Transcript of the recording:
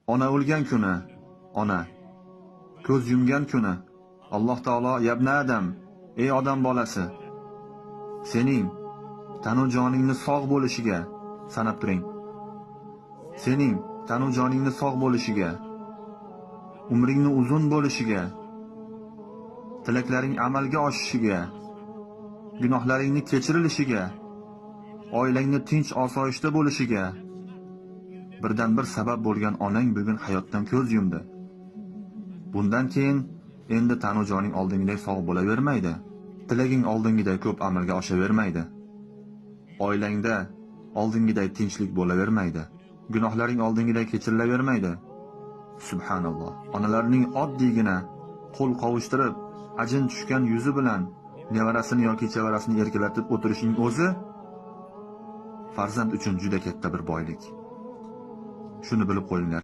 Ona o'lgan kuni, ona ko'z yumgan kuni Alloh taolo yabna Adam, ey odam bolasi, sening tanu joningni sog' bo'lishiga sanab turing. Sening tanu joningni sog' bo'lishiga, umringni uzun bo'lishiga, tilaklaring amalga oshishiga, gunohlaringni kechirilishiga, oilangni tinch osoyishta bo'lishiga birdan bir sabab bo'lgan onang bugun hayotdan ko'z yumdi. Bundan keyin endi tanu joning oldingidek sog' bo'lavermaydi. Tilaging oldingiday ko'p amalga oshavermaydi. Oilangda oldingiday tinchlik bo'lavermaydi. Gunohlaring oldingiday kechirilavermaydi. Subhanalloh. Onalarning oddiygina qo'l qovushtirib, ajin tushgan yuzi bilan nevarasini yoki chevarasini erkalatib o'tirishning o'zi farzand uchun juda katta bir boylik. Shuni bilib qo'yinglar.